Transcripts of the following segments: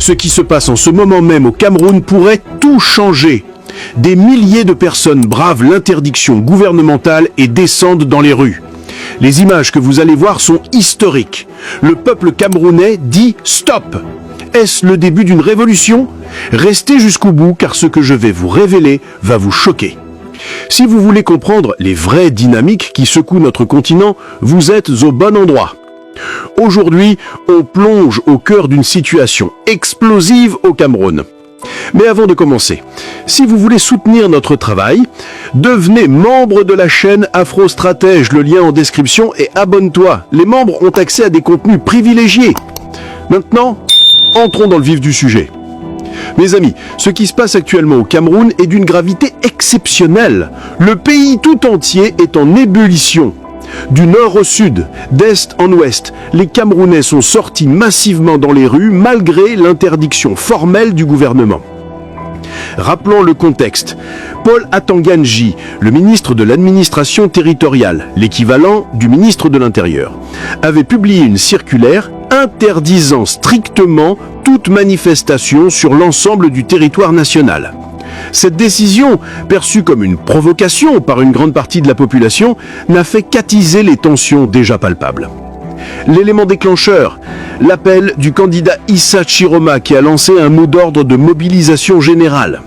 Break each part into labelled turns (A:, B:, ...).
A: Ce qui se passe en ce moment même au Cameroun pourrait tout changer. Des milliers de personnes bravent l'interdiction gouvernementale et descendent dans les rues. Les images que vous allez voir sont historiques. Le peuple camerounais dit « stop ». Est-ce le début d'une révolution? Restez jusqu'au bout car ce que je vais vous révéler va vous choquer. Si vous voulez comprendre les vraies dynamiques qui secouent notre continent, vous êtes au bon endroit. Aujourd'hui, on plonge au cœur d'une situation explosive au Cameroun. Mais avant de commencer, si vous voulez soutenir notre travail, devenez membre de la chaîne Afro-Stratège, le lien en description, et abonne-toi. Les membres ont accès à des contenus privilégiés. Maintenant, entrons dans le vif du sujet. Mes amis, ce qui se passe actuellement au Cameroun est d'une gravité exceptionnelle. Le pays tout entier est en ébullition. Du nord au sud, d'est en ouest, les Camerounais sont sortis massivement dans les rues malgré l'interdiction formelle du gouvernement. Rappelons le contexte. Paul Atanganji, le ministre de l'administration territoriale, l'équivalent du ministre de l'Intérieur, avait publié une circulaire interdisant strictement toute manifestation sur l'ensemble du territoire national. Cette décision, perçue comme une provocation par une grande partie de la population, n'a fait qu'attiser les tensions déjà palpables. L'élément déclencheur, l'appel du candidat Issa Chiroma qui a lancé un mot d'ordre de mobilisation générale.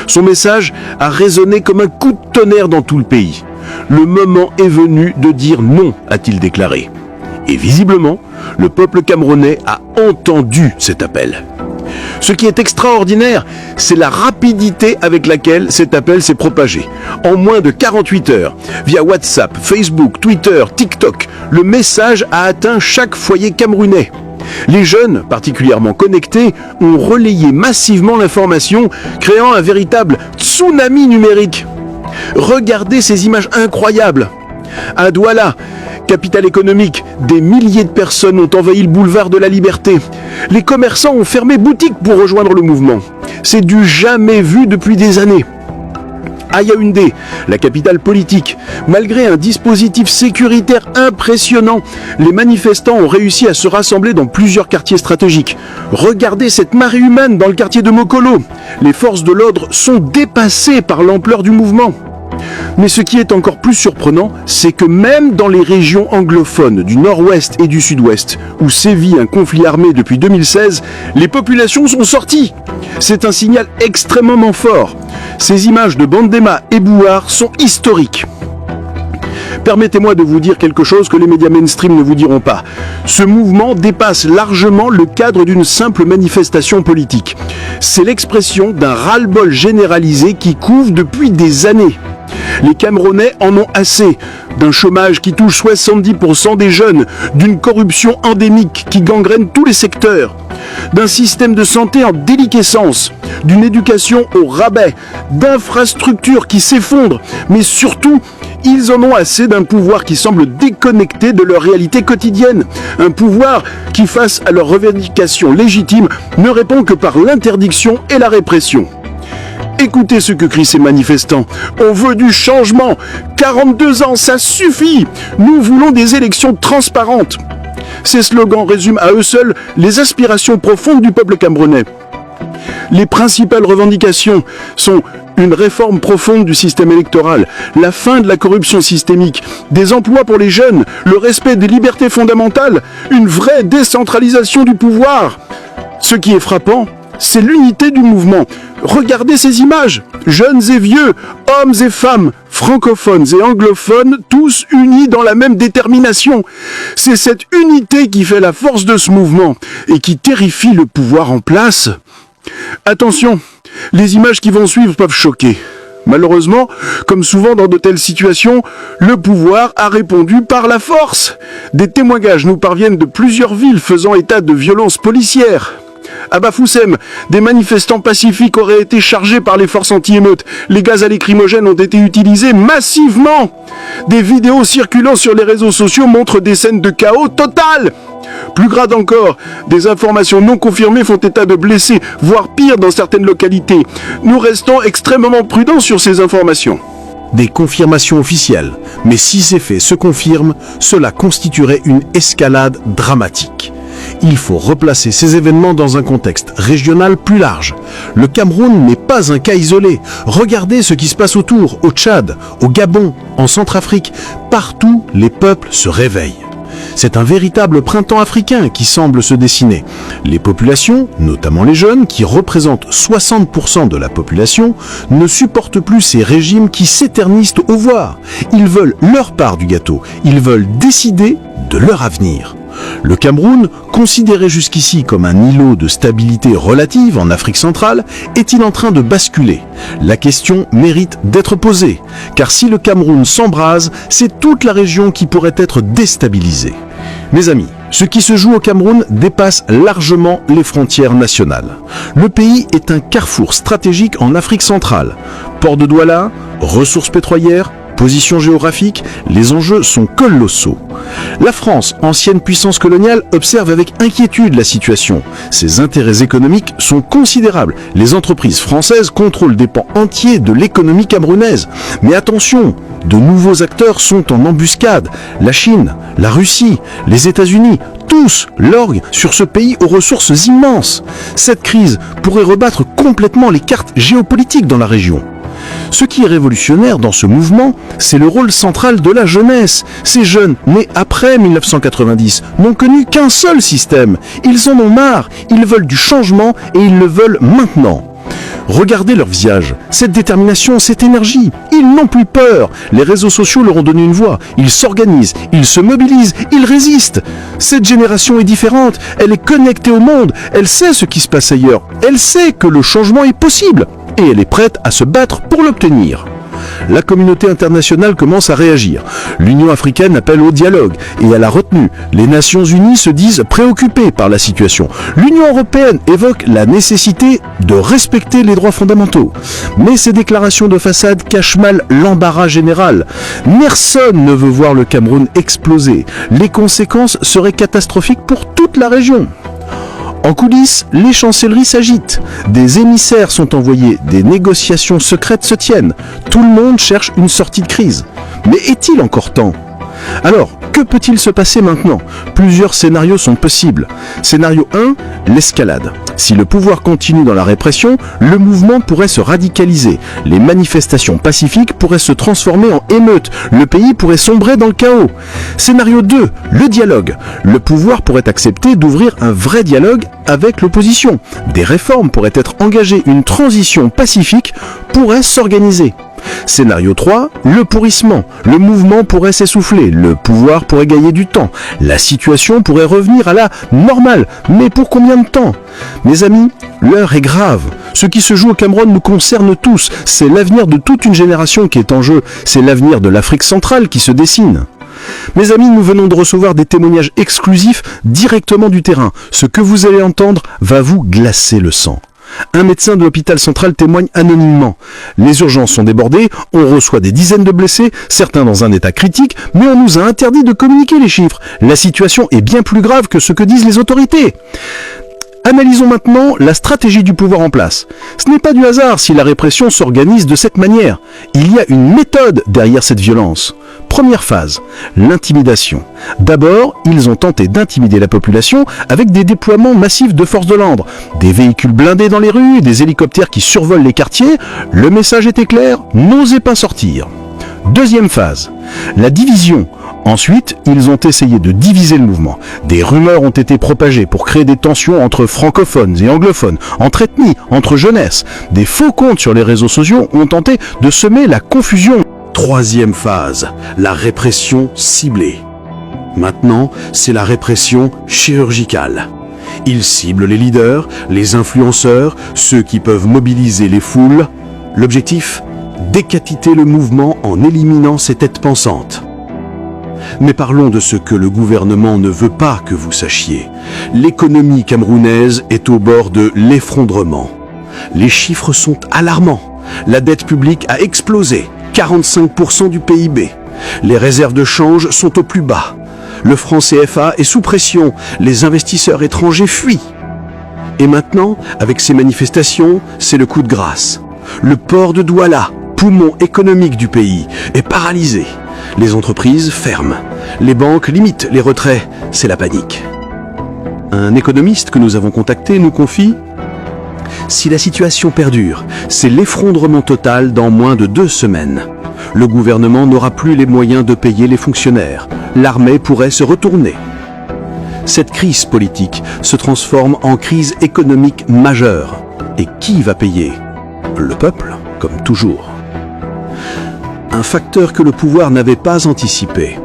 A: Son message a résonné comme un coup de tonnerre dans tout le pays. Le moment est venu de dire non, a-t-il déclaré. Et visiblement, le peuple camerounais a entendu cet appel. Ce qui est extraordinaire, c'est la rapidité avec laquelle cet appel s'est propagé. En moins de 48 heures, via WhatsApp, Facebook, Twitter, TikTok, le message a atteint chaque foyer camerounais. Les jeunes, particulièrement connectés, ont relayé massivement l'information, créant un véritable tsunami numérique. Regardez ces images incroyables. À Douala, capitale économique, des milliers de personnes ont envahi le boulevard de la Liberté. Les commerçants ont fermé boutique pour rejoindre le mouvement. C'est du jamais vu depuis des années. À Yaoundé, la capitale politique, malgré un dispositif sécuritaire impressionnant, les manifestants ont réussi à se rassembler dans plusieurs quartiers stratégiques. Regardez cette marée humaine dans le quartier de Mokolo. Les forces de l'ordre sont dépassées par l'ampleur du mouvement. Mais ce qui est encore plus surprenant, c'est que même dans les régions anglophones du nord-ouest et du sud-ouest, où sévit un conflit armé depuis 2016, les populations sont sorties. C'est un signal extrêmement fort. Ces images de Bandema et Bouar sont historiques. Permettez-moi de vous dire quelque chose que les médias mainstream ne vous diront pas. Ce mouvement dépasse largement le cadre d'une simple manifestation politique. C'est l'expression d'un ras-le-bol généralisé qui couve depuis des années. Les Camerounais en ont assez d'un chômage qui touche 70% des jeunes, d'une corruption endémique qui gangrène tous les secteurs, d'un système de santé en déliquescence, d'une éducation au rabais, d'infrastructures qui s'effondrent, mais surtout, ils en ont assez d'un pouvoir qui semble déconnecté de leur réalité quotidienne, un pouvoir qui, face à leurs revendications légitimes, ne répond que par l'interdiction et la répression. Écoutez ce que crient ces manifestants. On veut du changement. 42 ans, ça suffit. Nous voulons des élections transparentes. Ces slogans résument à eux seuls les aspirations profondes du peuple camerounais. Les principales revendications sont une réforme profonde du système électoral, la fin de la corruption systémique, des emplois pour les jeunes, le respect des libertés fondamentales, une vraie décentralisation du pouvoir. Ce qui est frappant, c'est l'unité du mouvement. Regardez ces images, jeunes et vieux, hommes et femmes, francophones et anglophones, tous unis dans la même détermination. C'est cette unité qui fait la force de ce mouvement et qui terrifie le pouvoir en place. Attention, les images qui vont suivre peuvent choquer. Malheureusement, comme souvent dans de telles situations, le pouvoir a répondu par la force. Des témoignages nous parviennent de plusieurs villes faisant état de violences policières. À Bafoussem, des manifestants pacifiques auraient été chargés par les forces anti-émeutes. Les gaz à lacrymogènes ont été utilisés massivement. Des vidéos circulant sur les réseaux sociaux montrent des scènes de chaos total. Plus grave encore, des informations non confirmées font état de blessés, voire pire dans certaines localités. Nous restons extrêmement prudents sur ces informations. Des confirmations officielles, mais si ces faits se confirment, cela constituerait une escalade dramatique. Il faut replacer ces événements dans un contexte régional plus large. Le Cameroun n'est pas un cas isolé. Regardez ce qui se passe autour, au Tchad, au Gabon, en Centrafrique. Partout, les peuples se réveillent. C'est un véritable printemps africain qui semble se dessiner. Les populations, notamment les jeunes, qui représentent 60% de la population, ne supportent plus ces régimes qui s'éternisent au pouvoir. Ils veulent leur part du gâteau. Ils veulent décider de leur avenir. Le Cameroun, considéré jusqu'ici comme un îlot de stabilité relative en Afrique centrale, est-il en train de basculer? La question mérite d'être posée, car si le Cameroun s'embrase, c'est toute la région qui pourrait être déstabilisée. Mes amis, ce qui se joue au Cameroun dépasse largement les frontières nationales. Le pays est un carrefour stratégique en Afrique centrale. Port de Douala, ressources pétrolières, position géographique, les enjeux sont colossaux. La France, ancienne puissance coloniale, observe avec inquiétude la situation. Ses intérêts économiques sont considérables. Les entreprises françaises contrôlent des pans entiers de l'économie camerounaise. Mais attention, de nouveaux acteurs sont en embuscade. La Chine, la Russie, les États-Unis, tous lorgnent sur ce pays aux ressources immenses. Cette crise pourrait rebattre complètement les cartes géopolitiques dans la région. Ce qui est révolutionnaire dans ce mouvement, c'est le rôle central de la jeunesse. Ces jeunes, nés après 1990, n'ont connu qu'un seul système. Ils en ont marre, ils veulent du changement et ils le veulent maintenant. Regardez leur visage, cette détermination, cette énergie. Ils n'ont plus peur. Les réseaux sociaux leur ont donné une voix. Ils s'organisent, ils se mobilisent, ils résistent. Cette génération est différente. Elle est connectée au monde. Elle sait ce qui se passe ailleurs. Elle sait que le changement est possible. Et elle est prête à se battre pour l'obtenir. La communauté internationale commence à réagir. L'Union africaine appelle au dialogue et à la retenue. Les Nations unies se disent préoccupées par la situation. L'Union européenne évoque la nécessité de respecter les droits fondamentaux. Mais ces déclarations de façade cachent mal l'embarras général. Personne ne veut voir le Cameroun exploser. Les conséquences seraient catastrophiques pour toute la région. En coulisses, les chancelleries s'agitent. Des émissaires sont envoyés, des négociations secrètes se tiennent. Tout le monde cherche une sortie de crise. Mais est-il encore temps ? Alors, que peut-il se passer maintenant ? Plusieurs scénarios sont possibles. Scénario 1, l'escalade. Si le pouvoir continue dans la répression, le mouvement pourrait se radicaliser. Les manifestations pacifiques pourraient se transformer en émeutes. Le pays pourrait sombrer dans le chaos. Scénario 2, le dialogue. Le pouvoir pourrait accepter d'ouvrir un vrai dialogue avec l'opposition. Des réformes pourraient être engagées. Une transition pacifique pourrait s'organiser. Scénario 3, le pourrissement. Le mouvement pourrait s'essouffler, le pouvoir pourrait gagner du temps, la situation pourrait revenir à la normale. Mais pour combien de temps ? Mes amis, l'heure est grave. Ce qui se joue au Cameroun nous concerne tous. C'est l'avenir de toute une génération qui est en jeu. C'est l'avenir de l'Afrique centrale qui se dessine. Mes amis, nous venons de recevoir des témoignages exclusifs directement du terrain. Ce que vous allez entendre va vous glacer le sang. Un médecin de l'hôpital central témoigne anonymement. Les urgences sont débordées, on reçoit des dizaines de blessés, certains dans un état critique, mais on nous a interdit de communiquer les chiffres. La situation est bien plus grave que ce que disent les autorités. Analysons maintenant la stratégie du pouvoir en place. Ce n'est pas du hasard si la répression s'organise de cette manière. Il y a une méthode derrière cette violence. Première phase, l'intimidation. D'abord, ils ont tenté d'intimider la population avec des déploiements massifs de forces de l'ordre, des véhicules blindés dans les rues, des hélicoptères qui survolent les quartiers. Le message était clair, n'osez pas sortir. Deuxième phase, la division. Ensuite, ils ont essayé de diviser le mouvement. Des rumeurs ont été propagées pour créer des tensions entre francophones et anglophones, entre ethnies, entre jeunesse. Des faux comptes sur les réseaux sociaux ont tenté de semer la confusion. Troisième phase, la répression ciblée. Maintenant, c'est la répression chirurgicale. Ils ciblent les leaders, les influenceurs, ceux qui peuvent mobiliser les foules. L'objectif ? Décapiter le mouvement en éliminant ses têtes pensantes. Mais parlons de ce que le gouvernement ne veut pas que vous sachiez. L'économie camerounaise est au bord de l'effondrement. Les chiffres sont alarmants. La dette publique a explosé, 45% du PIB. Les réserves de change sont au plus bas. Le franc CFA est sous pression. Les investisseurs étrangers fuient. Et maintenant, avec ces manifestations, c'est le coup de grâce. Le port de Douala, poumon économique du pays, est paralysé. Les entreprises ferment. Les banques limitent les retraits. C'est la panique. Un économiste que nous avons contacté nous confie: si la situation perdure, c'est l'effondrement total dans moins de 2 semaines. Le gouvernement n'aura plus les moyens de payer les fonctionnaires. L'armée pourrait se retourner. Cette crise politique se transforme en crise économique majeure. Et qui va payer? Le peuple, comme toujours. Un facteur que le pouvoir n'avait pas anticipé: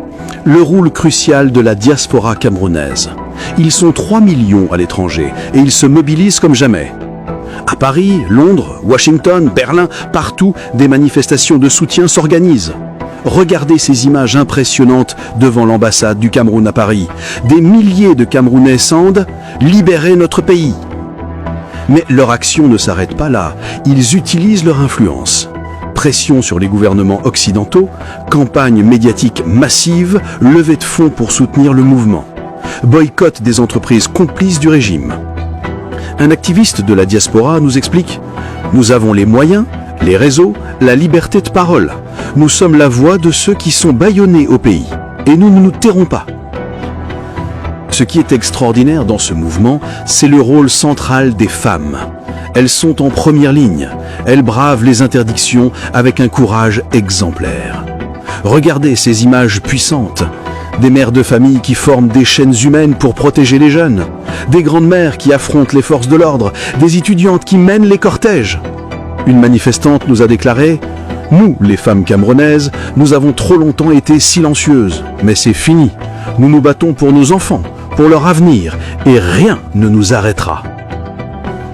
A: le rôle crucial de la diaspora camerounaise. Ils sont 3 millions à l'étranger et ils se mobilisent comme jamais. À Paris, Londres, Washington, Berlin, partout, des manifestations de soutien s'organisent. Regardez ces images impressionnantes devant l'ambassade du Cameroun à Paris. Des milliers de Camerounais scandent « Libérez notre pays !» Mais leur action ne s'arrête pas là. Ils utilisent leur influence. Pression sur les gouvernements occidentaux, campagne médiatique massive, levée de fonds pour soutenir le mouvement. Boycott des entreprises complices du régime. Un activiste de la diaspora nous explique: nous avons les moyens, les réseaux, la liberté de parole. Nous sommes la voix de ceux qui sont bâillonnés au pays. Et nous ne nous tairons pas. Ce qui est extraordinaire dans ce mouvement, c'est le rôle central des femmes. Elles sont en première ligne. Elles bravent les interdictions avec un courage exemplaire. Regardez ces images puissantes. Des mères de famille qui forment des chaînes humaines pour protéger les jeunes. Des grandes-mères qui affrontent les forces de l'ordre. Des étudiantes qui mènent les cortèges. Une manifestante nous a déclaré: nous, les femmes camerounaises, nous avons trop longtemps été silencieuses. Mais c'est fini. Nous nous battons pour nos enfants, pour leur avenir, et rien ne nous arrêtera.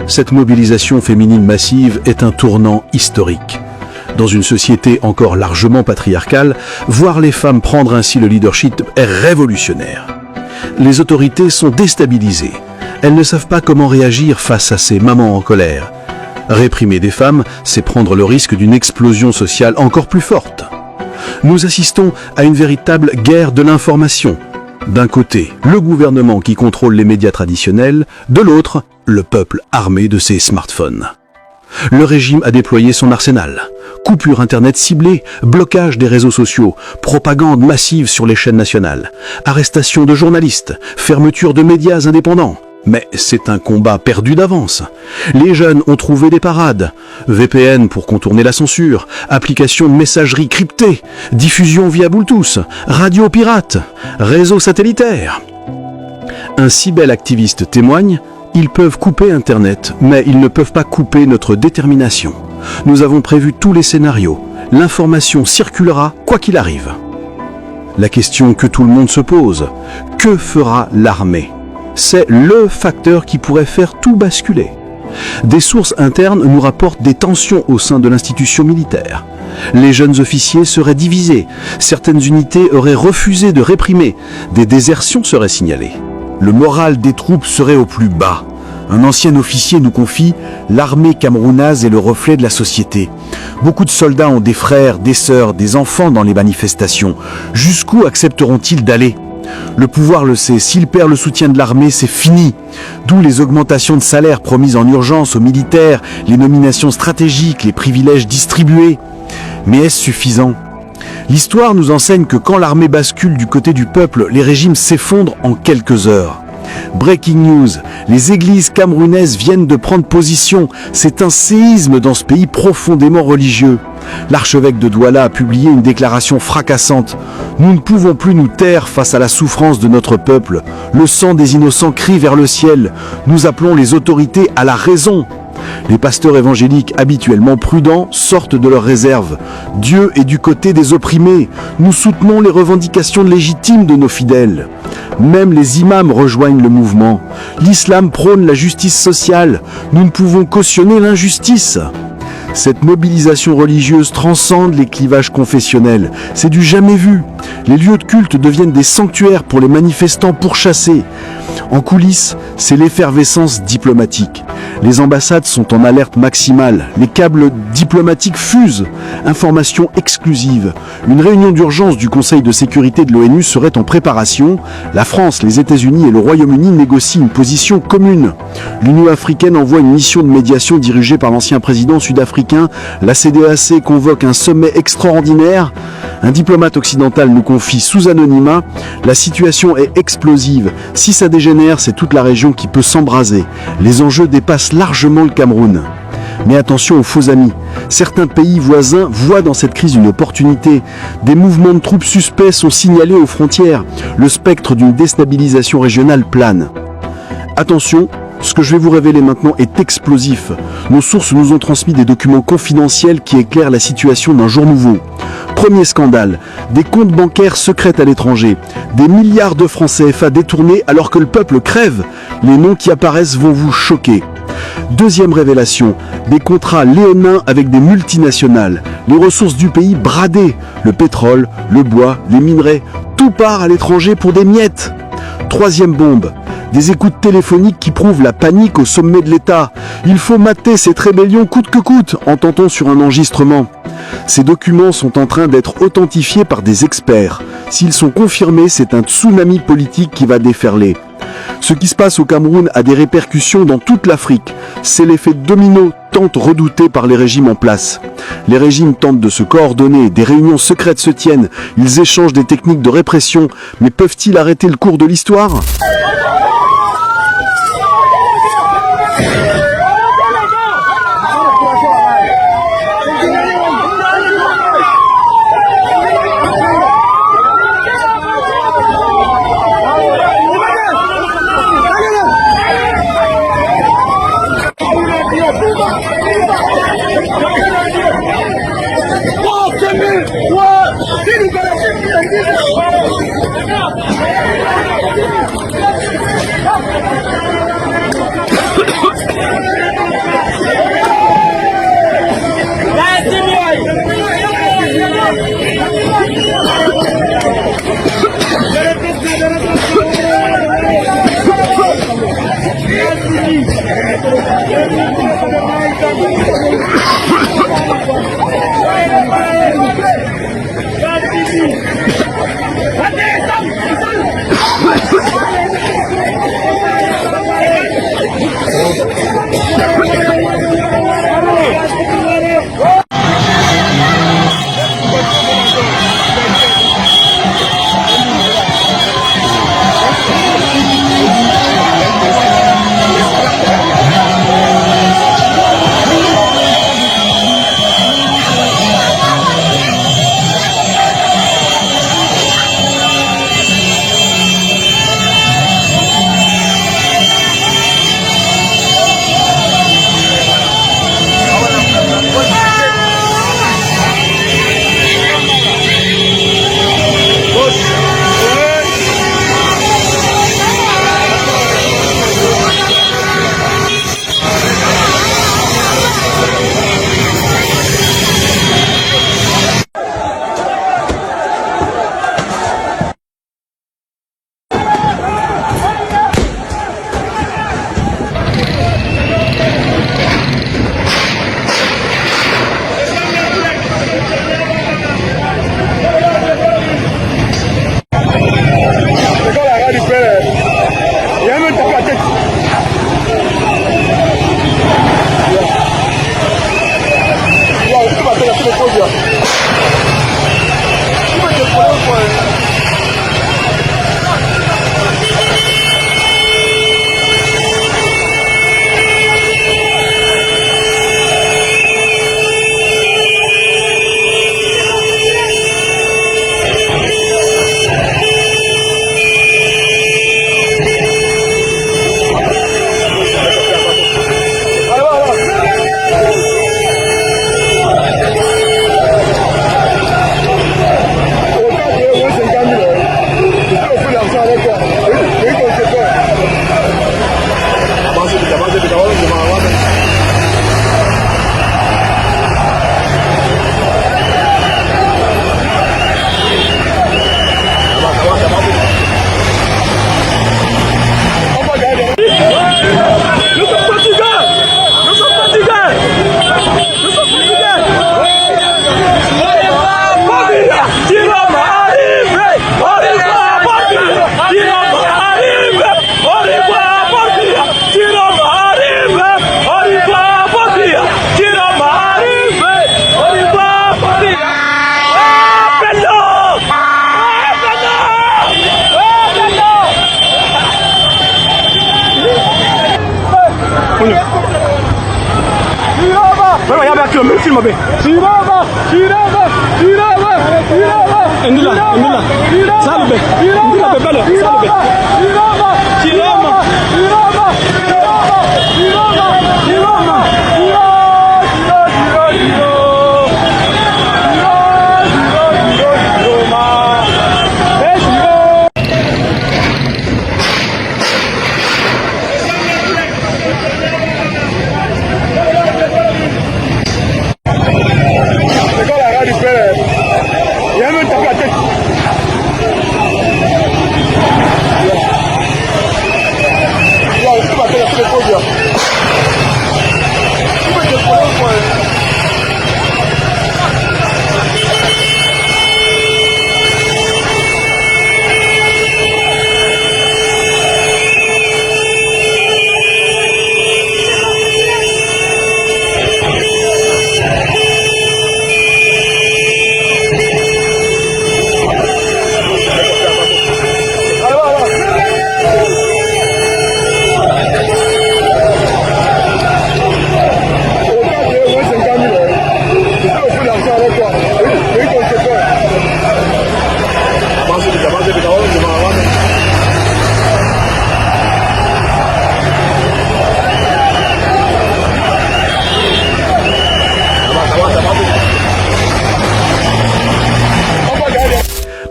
A: Cette mobilisation féminine massive est un tournant historique. Dans une société encore largement patriarcale, voir les femmes prendre ainsi le leadership est révolutionnaire. Les autorités sont déstabilisées. Elles ne savent pas comment réagir face à ces mamans en colère. Réprimer des femmes, c'est prendre le risque d'une explosion sociale encore plus forte. Nous assistons à une véritable guerre de l'information. D'un côté, le gouvernement qui contrôle les médias traditionnels, de l'autre, le peuple armé de ses smartphones. Le régime a déployé son arsenal. Coupure Internet ciblée, blocage des réseaux sociaux, propagande massive sur les chaînes nationales, arrestation de journalistes, fermeture de médias indépendants. Mais c'est un combat perdu d'avance. Les jeunes ont trouvé des parades. VPN pour contourner la censure, application de messagerie cryptée, diffusion via Bluetooth, radio pirate, réseau satellitaire. Un si bel activiste témoigne: ils peuvent couper Internet, mais ils ne peuvent pas couper notre détermination. Nous avons prévu tous les scénarios. L'information circulera quoi qu'il arrive. La question que tout le monde se pose: que fera l'armée? C'est le facteur qui pourrait faire tout basculer. Des sources internes nous rapportent des tensions au sein de l'institution militaire. Les jeunes officiers seraient divisés, certaines unités auraient refusé de réprimer, des désertions seraient signalées. Le moral des troupes serait au plus bas. Un ancien officier nous confie: l'armée camerounaise est le reflet de la société. Beaucoup de soldats ont des frères, des sœurs, des enfants dans les manifestations. Jusqu'où accepteront-ils d'aller ? Le pouvoir le sait, s'il perd le soutien de l'armée, c'est fini. D'où les augmentations de salaire promises en urgence aux militaires, les nominations stratégiques, les privilèges distribués. Mais est-ce suffisant ? L'histoire nous enseigne que quand l'armée bascule du côté du peuple, les régimes s'effondrent en quelques heures. Breaking news, les églises camerounaises viennent de prendre position. C'est un séisme dans ce pays profondément religieux. L'archevêque de Douala a publié une déclaration fracassante. Nous ne pouvons plus nous taire face à la souffrance de notre peuple. Le sang des innocents crie vers le ciel. Nous appelons les autorités à la raison. Les pasteurs évangéliques habituellement prudents sortent de leurs réserves. Dieu est du côté des opprimés. Nous soutenons les revendications légitimes de nos fidèles. Même les imams rejoignent le mouvement. L'islam prône la justice sociale. Nous ne pouvons cautionner l'injustice. Cette mobilisation religieuse transcende les clivages confessionnels. C'est du jamais vu. Les lieux de culte deviennent des sanctuaires pour les manifestants pourchassés. En coulisses, c'est l'effervescence diplomatique. Les ambassades sont en alerte maximale. Les câbles diplomatiques fusent. Informations exclusives. Une réunion d'urgence du Conseil de sécurité de l'ONU serait en préparation. La France, les États-Unis et le Royaume-Uni négocient une position commune. L'Union africaine envoie une mission de médiation dirigée par l'ancien président sud-africain. La CEDEAC convoque un sommet extraordinaire. Un diplomate occidental nous confie sous anonymat, la situation est explosive. Si ça dégénère, c'est toute la région qui peut s'embraser. Les enjeux dépassent largement le Cameroun. Mais attention aux faux amis. Certains pays voisins voient dans cette crise une opportunité. Des mouvements de troupes suspects sont signalés aux frontières. Le spectre d'une déstabilisation régionale plane. Attention, ce que je vais vous révéler maintenant est explosif. Nos sources nous ont transmis des documents confidentiels qui éclairent la situation d'un jour nouveau. Premier scandale, des comptes bancaires secrets à l'étranger, des milliards de francs CFA détournés alors que le peuple crève. Les noms qui apparaissent vont vous choquer. Deuxième révélation, des contrats léonins avec des multinationales. Les ressources du pays bradées, le pétrole, le bois, les minerais, tout part à l'étranger pour des miettes. Troisième bombe, des écoutes téléphoniques qui prouvent la panique au sommet de l'État. Il faut mater cette rébellion coûte que coûte, entend-on sur un enregistrement. Ces documents sont en train d'être authentifiés par des experts. S'ils sont confirmés, c'est un tsunami politique qui va déferler. Ce qui se passe au Cameroun a des répercussions dans toute l'Afrique. C'est l'effet domino tant redouté par les régimes en place. Les régimes tentent de se coordonner, des réunions secrètes se tiennent, ils échangent des techniques de répression, mais peuvent-ils arrêter le cours de l'histoire ?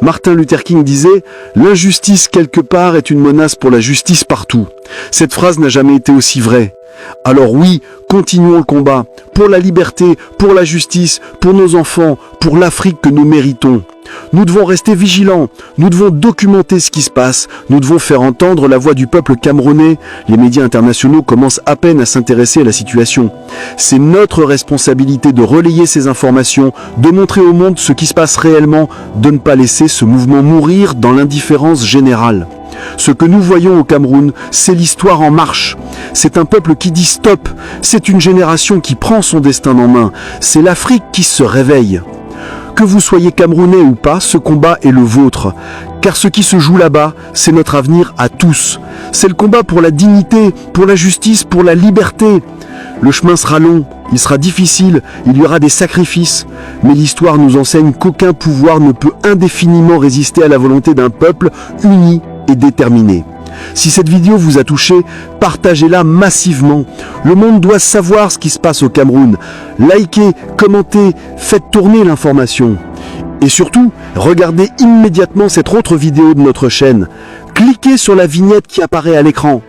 A: Martin Luther King disait « L'injustice quelque part est une menace pour la justice partout ». Cette phrase n'a jamais été aussi vraie. Alors oui, continuons le combat, pour la liberté, pour la justice, pour nos enfants, pour l'Afrique que nous méritons. Nous devons rester vigilants, nous devons documenter ce qui se passe, nous devons faire entendre la voix du peuple camerounais. Les médias internationaux commencent à peine à s'intéresser à la situation. C'est notre responsabilité de relayer ces informations, de montrer au monde ce qui se passe réellement, de ne pas laisser ce mouvement mourir dans l'indifférence générale. Ce que nous voyons au Cameroun, c'est l'histoire en marche. C'est un peuple qui dit stop, c'est une génération qui prend son destin en main, c'est l'Afrique qui se réveille. Que vous soyez camerounais ou pas, ce combat est le vôtre. Car ce qui se joue là-bas, c'est notre avenir à tous. C'est le combat pour la dignité, pour la justice, pour la liberté. Le chemin sera long, il sera difficile, il y aura des sacrifices. Mais l'histoire nous enseigne qu'aucun pouvoir ne peut indéfiniment résister à la volonté d'un peuple uni et déterminé. Si cette vidéo vous a touché, partagez-la massivement. Le monde doit savoir ce qui se passe au Cameroun. Likez, commentez, faites tourner l'information. Et surtout, regardez immédiatement cette autre vidéo de notre chaîne. Cliquez sur la vignette qui apparaît à l'écran.